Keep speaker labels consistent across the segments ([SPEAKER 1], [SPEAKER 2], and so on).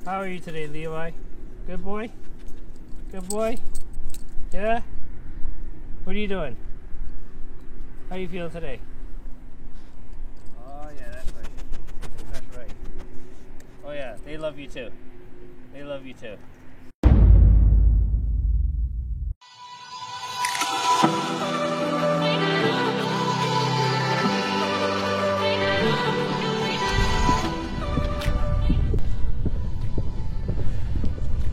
[SPEAKER 1] How are you today, Levi? Good boy? Good boy? Yeah? What are you doing? How are you feeling today? Oh yeah, that's right. That's right. Oh yeah, they love you too. They love you too.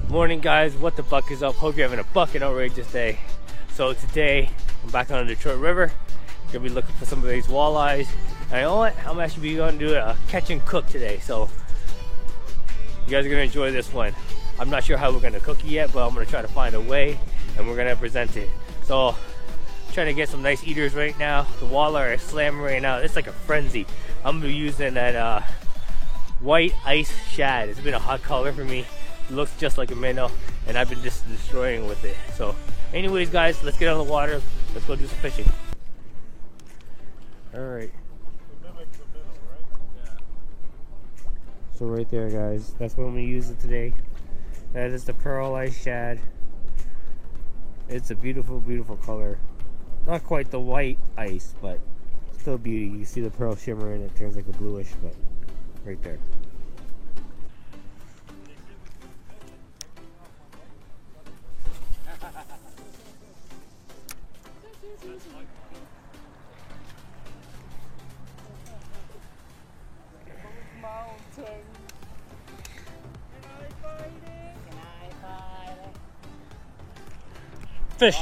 [SPEAKER 1] Morning guys, what the buck is up? Hope you're having a bucket outrageous day. So today, I'm back on the Detroit River. Gonna be looking for some of these walleyes. And you know what? I'm actually gonna do a catch and cook today. So you guys are gonna enjoy this one. I'm not sure how we're gonna cook it yet, but I'm gonna try to find a way and we're gonna present it. So I'm trying to get some nice eaters right now. The walleye are slamming right now. It's like a frenzy. I'm gonna be using that white ice shad. It's been a hot color for me. It looks just like a minnow, and I've been just destroying with it. So anyways guys, let's get on the water. Let's go do some fishing. Alright. So right there guys, that's what I'm going to use it today. That is the pearl ice shad. It's a beautiful, beautiful color. Not quite the white ice, but still beauty. You see the pearl shimmer and it turns like a bluish, but right there. Fish.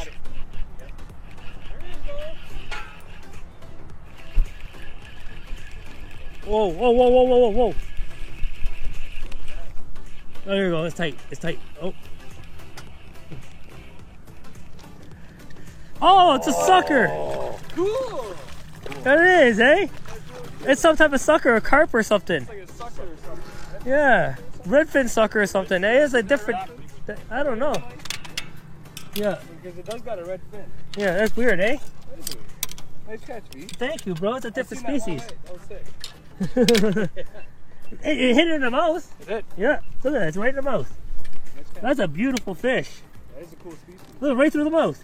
[SPEAKER 1] Whoa, whoa, whoa, whoa, whoa, whoa, whoa. Oh, there you go. It's tight. It's tight. Oh. Oh, it's a sucker.
[SPEAKER 2] Cool.
[SPEAKER 1] There it is, eh? It's some type of sucker, a carp or something.
[SPEAKER 2] It's like a sucker or something.
[SPEAKER 1] Yeah. Redfin sucker or something. It is a different, I don't know. Yeah.
[SPEAKER 2] Because it does got a red fin.
[SPEAKER 1] Yeah, that's weird, eh?
[SPEAKER 2] That is weird. Nice catch, B.
[SPEAKER 1] Thank you, bro. It's a different species.
[SPEAKER 2] That was sick.
[SPEAKER 1] It hit it in the mouth.
[SPEAKER 2] It did.
[SPEAKER 1] Yeah, look at that. It's right in the mouth.
[SPEAKER 2] Nice catch.
[SPEAKER 1] That's a beautiful fish.
[SPEAKER 2] That is a cool species.
[SPEAKER 1] Look, right through the mouth.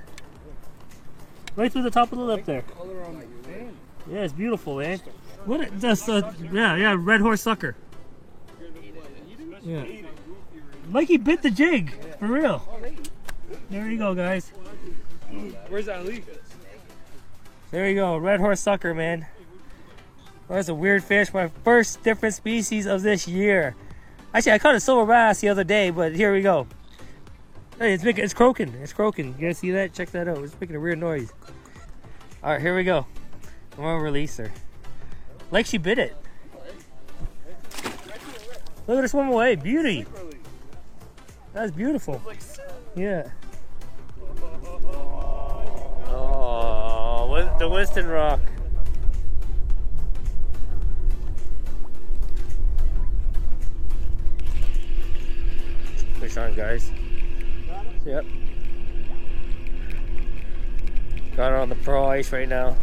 [SPEAKER 1] Right through the top of the lip there.
[SPEAKER 2] Color on the fin.
[SPEAKER 1] Yeah, it's beautiful, man. What? Just yeah, red horse sucker. Yeah. Mikey bit the jig for real. There you go, guys.
[SPEAKER 2] Where's that leak?
[SPEAKER 1] There you go, red horse sucker, man. Well, that's a weird fish. My first different species of this year. Actually, I caught a silver bass the other day, but here we go. Hey, it's croaking. It's croaking. You guys see that? Check that out. It's making a weird noise. All right, here we go. I'm gonna release her. Like she bit it. Look at her swim away. Beauty. That's beautiful. Yeah. Oh, the Winston Rock. Fish on, guys. Yep. Got it on the pearl ice right now.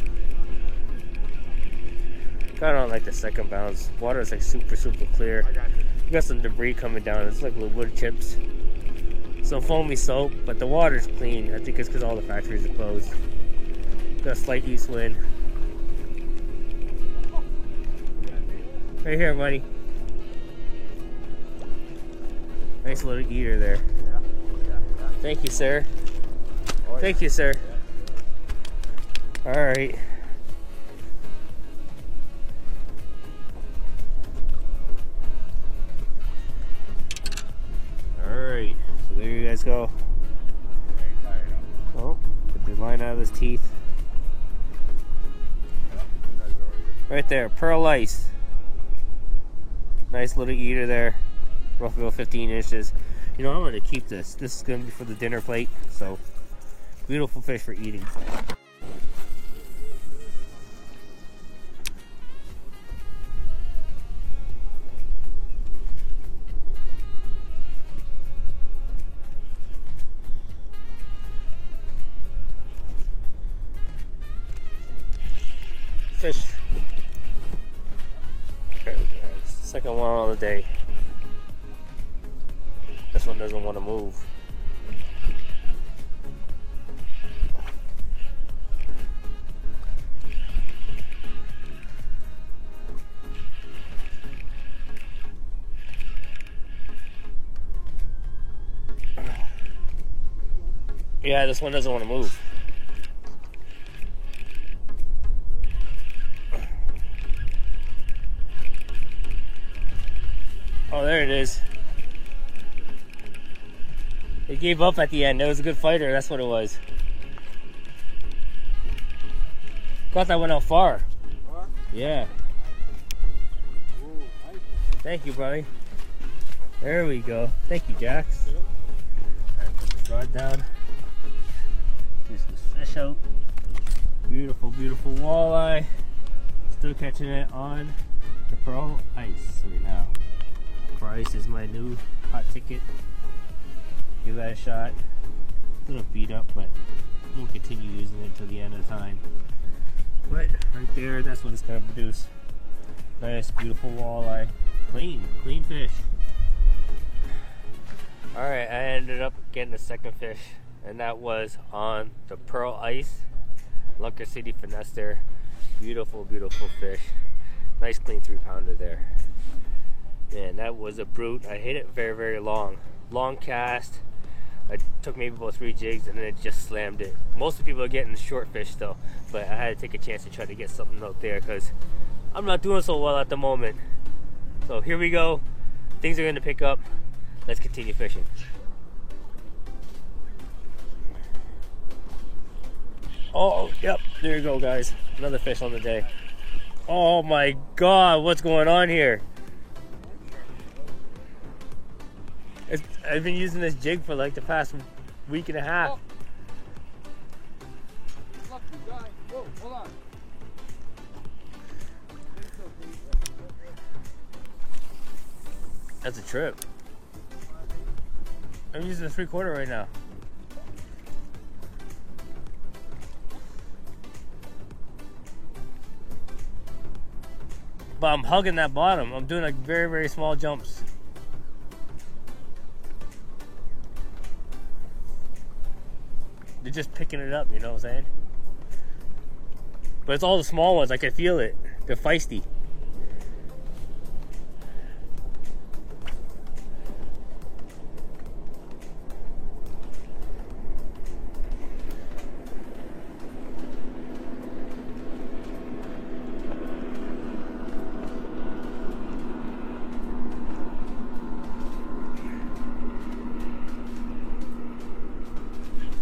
[SPEAKER 1] Got it on like the second bounce. Water is like super, super clear. You got some debris coming down. It's like little wood chips. Some foamy soap, but the water's clean. I think it's because all the factories are closed. Got a slight east wind. Right here, buddy. Nice little eater there. Thank you, sir. Thank you, sir. All right. All right. So there you guys go. Oh, get the line out of his teeth. Right there, pearl ice. Nice little eater there. Roughly about 15 inches. You know, I'm going to keep this. This is going to be for the dinner plate. So, beautiful fish for eating. Fish. Okay, second one on the day. one doesn't want to move. Yeah, this one doesn't want to move. Oh, there it is. It gave up at the end. It was a good fighter. That's what it was. Thought that went out far.
[SPEAKER 2] Far?
[SPEAKER 1] Yeah.
[SPEAKER 2] Ooh, nice.
[SPEAKER 1] Thank you, buddy. There we go. Thank you, Jax.
[SPEAKER 2] Yeah.
[SPEAKER 1] Alright, put this rod down. Get this fish out. Beautiful, beautiful walleye. Still catching it on the Pearl Ice right now. Pearl Ice is my new hot ticket. Give that a shot. A little beat up, but we'll continue using it until the end of the time. But right there, that's what it's gonna produce. Nice, beautiful walleye. Clean fish. Alright, I ended up getting a second fish, and that was on the Pearl Ice. Lunker City Finesse there. Beautiful, beautiful fish. Nice clean 3-pounder there. Man, that was a brute. I hit it very, very long. Long cast. I took maybe about 3 jigs and then it just slammed it. Most of the people are getting the short fish though, but I had to take a chance to try to get something out there because I'm not doing so well at the moment. So here we go. Things are going to pick up. Let's continue fishing. Oh, yep, there you go, guys. Another fish on the day. Oh my God, what's going on here? I've been using this jig for like the past week and a half.
[SPEAKER 2] Oh. Lucky guy. Whoa, hold on.
[SPEAKER 1] That's a trip. I'm using a 3/4 right now. But I'm hugging that bottom. I'm doing like very, very small jumps. They're just picking it up, you know what I'm saying? But it's all the small ones, I can feel it. They're feisty.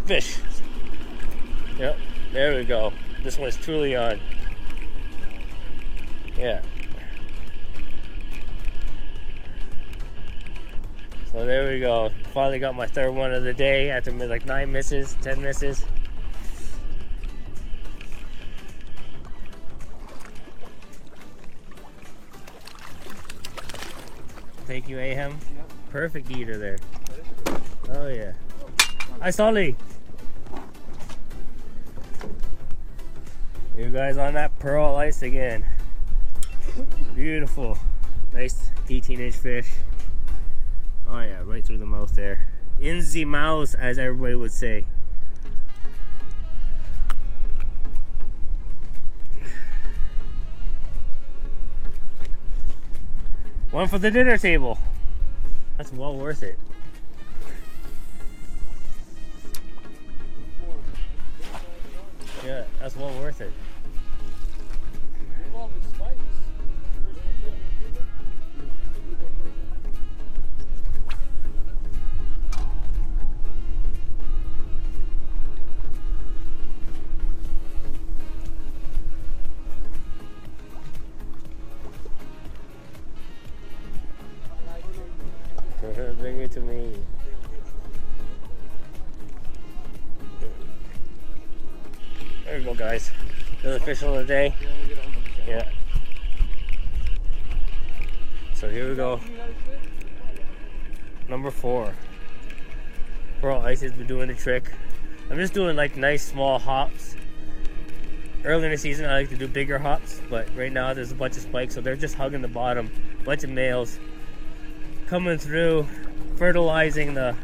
[SPEAKER 1] Fish. Yep, there we go. This one's truly on. Yeah. So there we go. Finally got my third one of the day after like 9 misses, 10 misses. Thank you, Ahem.
[SPEAKER 2] Yep.
[SPEAKER 1] Perfect eater there.
[SPEAKER 2] That is a good one.
[SPEAKER 1] Oh yeah. Hi, Solly. You guys on that Pearl Ice again. Beautiful. Nice 18-inch fish. Oh yeah, right through the mouth there. In the mouth, as everybody would say. One for the dinner table. That's well worth it. Yeah, that's well worth it.
[SPEAKER 2] All the spikes.
[SPEAKER 1] Bring it to me. There we go, guys. Another fish of the day. Yeah. So here we go. Number 4. Pearl Ice has been doing the trick. I'm just doing like nice small hops. Early in the season I like to do bigger hops, but right now there's a bunch of spikes, so they're just hugging the bottom. Bunch of males coming through. fertilizing the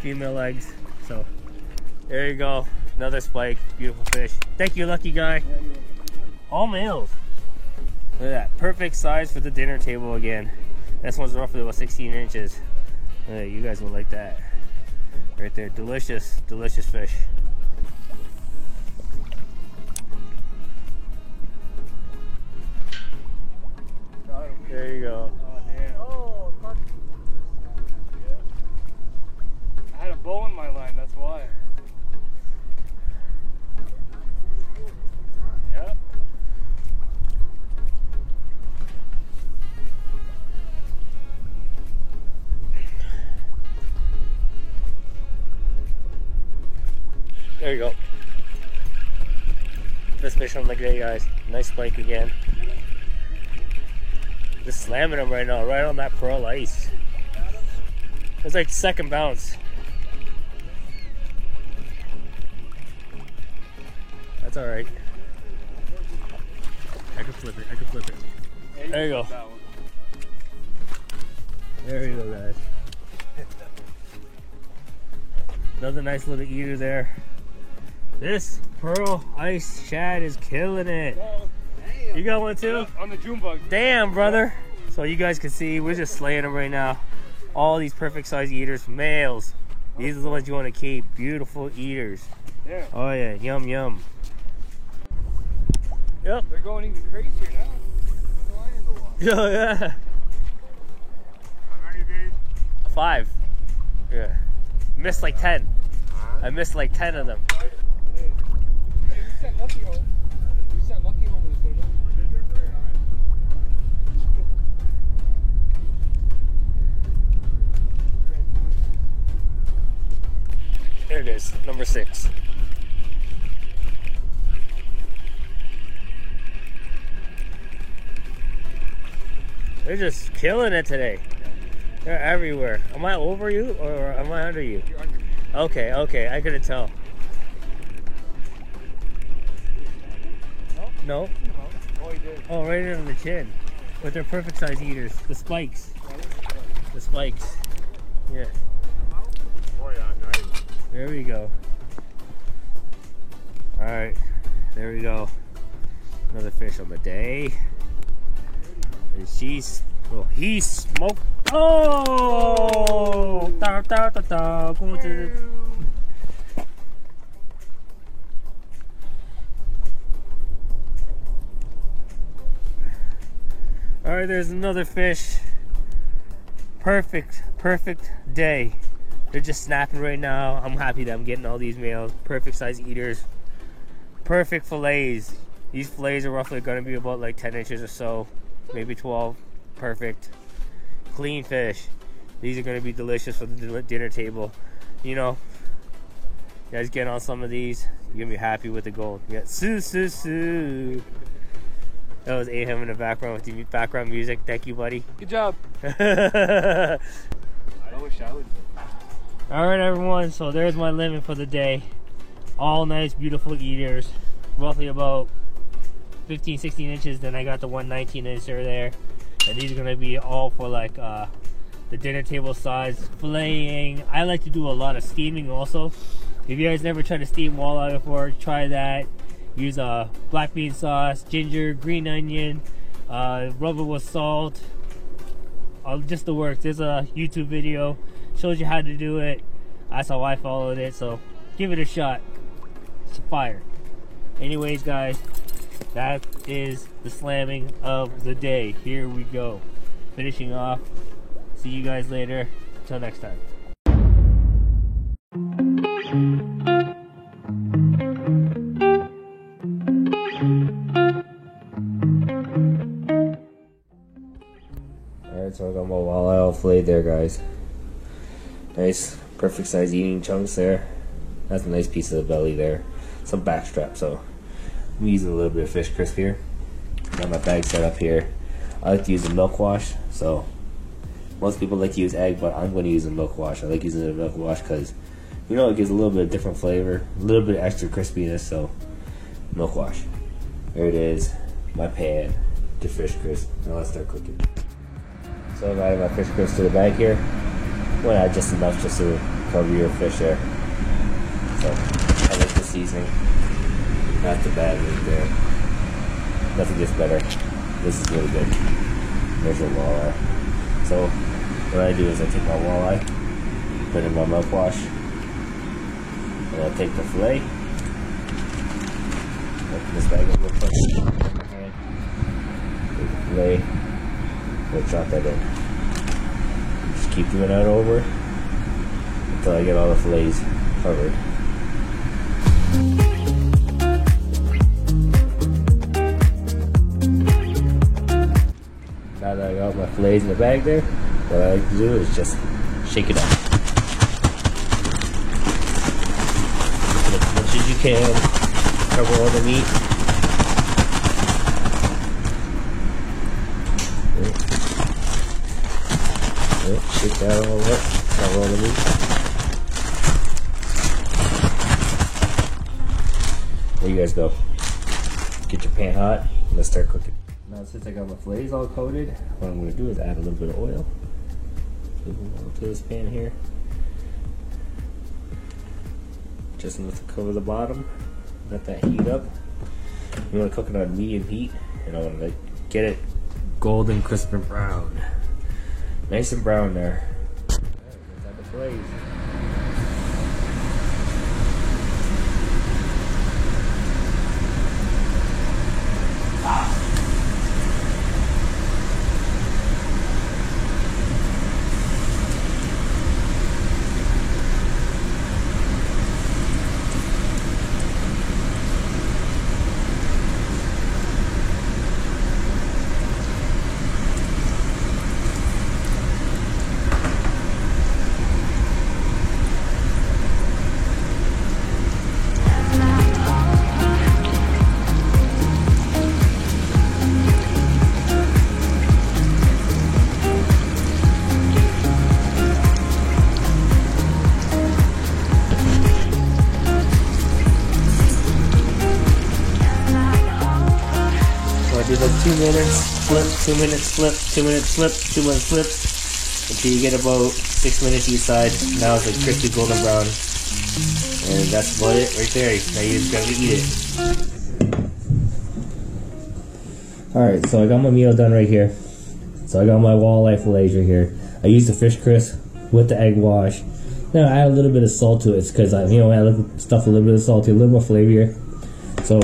[SPEAKER 1] female eggs. So there you go, another spike, beautiful fish. Thank you, lucky guy. All males. Look at that, perfect size for the dinner table again. This one's roughly about 16 inches. You guys will like that. Right there, delicious, delicious fish. There you go.
[SPEAKER 2] Oh, damn. Oh, I had a bow in my line, that's why. Yep.
[SPEAKER 1] There you go. This fish on the day, guys. Nice spike again. Just slamming him right now, right on that pearl ice. It's like second bounce. That's all right. I can flip it. I can flip it. There you go. There you go, guys. Another nice little eater there. This pearl ice shad is killing it. You got one too?
[SPEAKER 2] On the June bug.
[SPEAKER 1] Damn, brother. So you guys can see, we're just slaying them right now. All these perfect size eaters, males. These are the ones you want to keep. Beautiful eaters.
[SPEAKER 2] Yeah.
[SPEAKER 1] Oh yeah, yum yum. Yep.
[SPEAKER 2] They're going even crazier now. There's a lion in the water.
[SPEAKER 1] Oh yeah.
[SPEAKER 2] How many days?
[SPEAKER 1] 5. Yeah. Missed like 10. I missed like 10 of them.
[SPEAKER 2] Hey, we sent Lucky home. We sent Lucky home with his little.
[SPEAKER 1] There it is, number 6. They're just killing it today. They're everywhere. Am I over you or am I under you?
[SPEAKER 2] You're under me.
[SPEAKER 1] Okay, okay, I couldn't tell.
[SPEAKER 2] No?
[SPEAKER 1] No?
[SPEAKER 2] Oh, he did.
[SPEAKER 1] Oh, right in the chin. With their perfect size eaters. The spikes. The spikes. Yeah.
[SPEAKER 2] Oh, yeah, nice.
[SPEAKER 1] There we go. Alright. There we go. Another fish on the day. And she's... Oh, he smoked... Oh! Da, da, da, da. Going to the... Alright, there's another fish. Perfect, perfect day. They're just snapping right now. I'm happy that I'm getting all these males. Perfect size eaters. Perfect fillets. These fillets are roughly going to be about like 10 inches or so. Maybe 12. Perfect. Clean fish. These are going to be delicious for the dinner table. You know, you guys get on some of these, you're going to be happy with the gold. You got Sue, Sue, Sue. That was Ahem in the background with the background music. Thank you, buddy.
[SPEAKER 2] Good job. I wish I was.
[SPEAKER 1] Alright, everyone. So there's my limit for the day. All nice, beautiful eaters. Roughly about 15, 16 inches. Then I got the 119 incher there. And these are going to be all for like the dinner table size. Filleting. I like to do a lot of steaming also. If you guys never tried to steam walleye before, try that. Use black bean sauce, ginger, green onion, rub it with salt. Just the works. There's a YouTube video. Shows you how to do it. That's how I followed it. So give it a shot. It's fire. Anyways, guys, that is the slamming of the day. Here we go. Finishing off. See you guys later. Until next time. Alright, so I got my walleye all filleted there, guys. Nice, perfect size eating chunks there. That's a nice piece of the belly there. Some backstrap, so I'm using a little bit of fish crisp here. Got my bag set up here. I like to use a milk wash, so most people like to use egg, but I'm going to use a milk wash. I like using a milk wash because, you know, it gives a little bit of different flavor, a little bit of extra crispiness, so milk wash. There it is, my pan to fish crisp. Now let's start cooking. So I've added my fish crisp to the bag here. Well, add just enough just to cover your fish there. So I like the seasoning. Not too bad right there. Nothing gets better. This is really good. There's your walleye. So what I do is I take my walleye, put it in my mouthwash, and I'll take the fillet. Open this bag up real quick. Take my hand. Take the fillet. We'll drop that in. Just keep doing that over until I get all the fillets covered. Now that I got my fillets in the bag there, what I like to do is just shake it up. As much as you can, cover all the meat. Shake that all up, cover all the meat. There you guys go. Get your pan hot, and let's start cooking. Now since I got my fillets all coated, what I'm going to do is add a little bit of oil to this pan here. Just enough to cover the bottom. Let that heat up. You want to cook it on medium heat, and I want to get it golden, crisp, and brown. Nice and brown there. Alright, let's add the fillets. Do like 2 minutes, flip, 2 minutes, flip, 2 minutes, flip, 2 minutes, flip, until you get about 6 minutes each side. Now it's like crispy golden brown, and that's about it right there. Now you just gotta eat it. Alright, so I got my meal done right here. So I got my walleye fillets right here. I used the fish crisp with the egg wash. Now I add a little bit of salt to it. It's because I add stuff a little bit of salt, a little more flavor here. So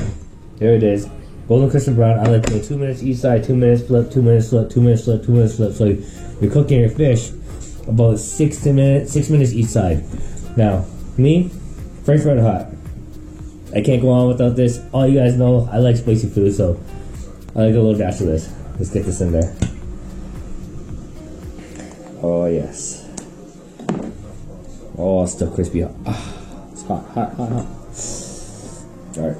[SPEAKER 1] there it is. Golden crisp and brown. I like to go 2 minutes each side, 2 minutes flip, 2 minutes flip, 2 minutes flip, 2 minutes flip. So you're cooking your fish about 6 minutes each side. Now, me, French red hot. I can't go on without this. All you guys know, I like spicy food, so I like a little dash of this. Let's get this in there. Oh yes. Oh, it's still crispy. Ah, it's hot, hot, hot, hot. All right.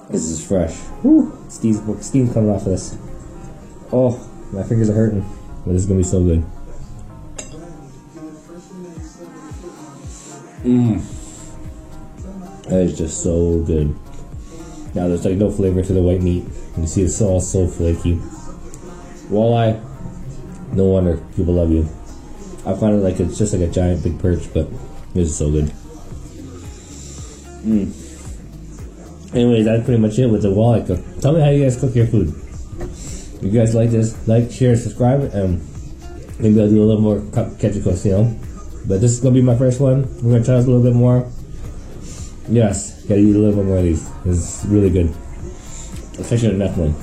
[SPEAKER 1] This is fresh. Woo! Steam's coming off of this. Oh, my fingers are hurting. But this is gonna be so good. That is just so good. Now there's like no flavor to the white meat. You can see it's all so flaky. Walleye, no wonder people love you. I find it like it's just like a giant big perch, but this is so good. Anyways, that's pretty much it with the walleye cook. Tell me how you guys cook your food. If you guys like this, like, share, subscribe, and maybe I'll do a little more ketchup cooks, you know. But this is gonna be my first one. We're gonna try this a little bit more. Yes, gotta eat a little bit more of these. It's really good, especially the next one.